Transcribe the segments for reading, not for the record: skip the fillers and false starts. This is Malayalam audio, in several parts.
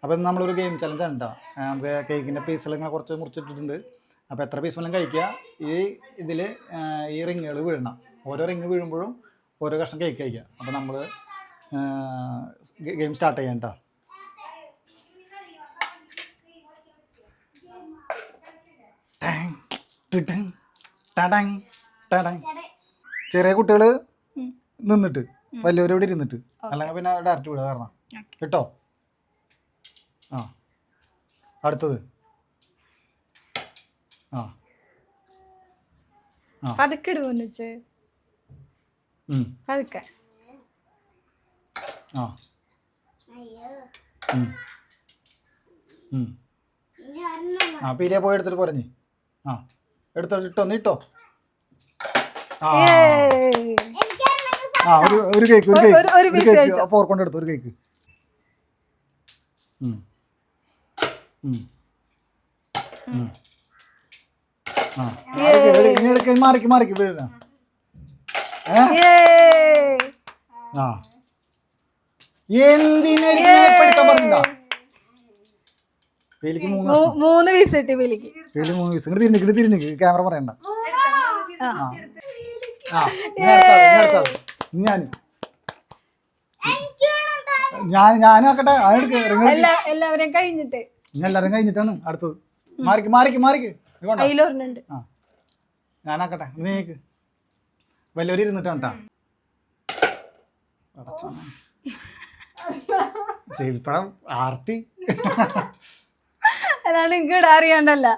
അപ്പോൾ ഇന്ന് നമ്മളൊരു ഗെയിം ചലഞ്ച് ആണ് കേട്ടോ. നമുക്ക് കേക്കിൻ്റെ പീസുകൾ ഇങ്ങനെ കുറച്ച് മുറിച്ചിട്ടിട്ടുണ്ട്. അപ്പോൾ എത്ര പീസ് വേണം കഴിക്കുക. ഇതിൽ ഈ റിങ്ങുകൾ വീഴണം. ഓരോ റിങ് വീഴുമ്പോഴും ഓരോ കഷ്ണം കേക്ക് കഴിക്കുക. അപ്പോൾ നമ്മൾ ഗെയിം സ്റ്റാർട്ട് ചെയ്യാം കേട്ടോ. ചെറിയ കുട്ടികൾ നിന്നിട്ട് വലിയവരോട് ഇരുന്നിട്ട്, അല്ലെങ്കിൽ പിന്നെ ഡയറക്റ്റ് വിടുക കാരണം കേട്ടോ. ആ അടുത്തത് പതുക്കെ ഇടുവോന്നിച്ച് പതുക്കെ. പീരിയ പോയി എടുത്തിട്ട് പറഞ്ഞേ. എടുത്തോ ഇട്ടോ. ഒരു കേക്ക് പോർക്കൊണ്ട് എടുത്തു. ഒരു കേക്ക് മാറിക്ക് വീഴ. എന്തിനാ പറഞ്ഞോ. പേലിക്ക് 3 പീസ് കിട്ടി. പേലിക്ക് 3 പീസ്. ഇങ്ങോട്ട് തിരിഞ്ഞിക്ക് ക്യാമറ പറയണ്ട. ഞാനാക്കട്ടെ. എല്ലാവരെയും കഴിഞ്ഞിട്ട് എല്ലാരും കഴിഞ്ഞിട്ടാണ് അടുത്തത്. മാറിക്ക് ഞാനാക്കട്ടെ. നീക്ക് വലിയൊരു ഇരുന്നിട്ടാണ് കേട്ടോ. ശരിപ്പടം ആർത്തി അതാണ് എനിക്ക് ഇടാൻ അറിയാണ്ടല്ല.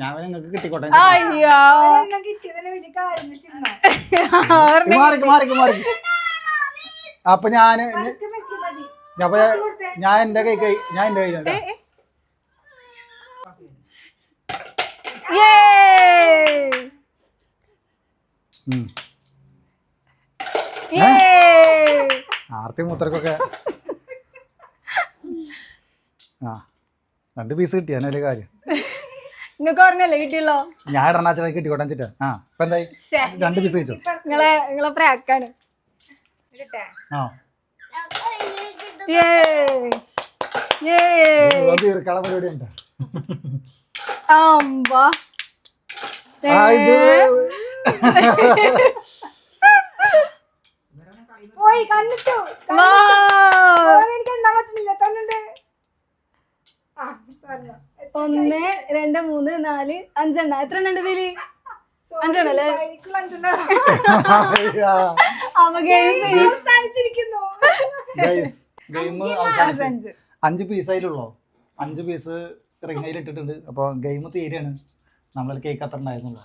ഞാൻ നിങ്ങൾക്ക് കിട്ടിക്കോട്ടെ. അപ്പൊ ഞാൻ എന്റെ കൈ ആർത്തി മൂത്രക്കൊക്കെ 2 പീസ് കിട്ടിയ അതിലെ കാര്യം. നിങ്ങൾക്ക് പറഞ്ഞല്ലേ കിട്ടിയല്ലോ. ഞാൻ ഇടണാച്ചാ കിട്ടിക്കോട്ടെ വെച്ചിട്ടാ. ഇപ്പൊ എന്തായി? 2 പീസ് കഴിച്ചോ. നിങ്ങളെ പ്രാക്കാണ്. തീർക്കാള പരിപാടി ഉണ്ട്. ഒന്ന് 2 3 4 5 എത്ര ഉണ്ട് പേര്? 5 അല്ലേ? 5 പീസായിട്ടുള്ളൂ. 5 പീസ് റിങ്ങയിൽ ഇട്ടിട്ടുണ്ട്. അപ്പൊ ഗെയിം തീരെയാണ്. നമ്മളൊരു കേക്ക് അത്ര ഉണ്ടായിരുന്നുള്ളൂ.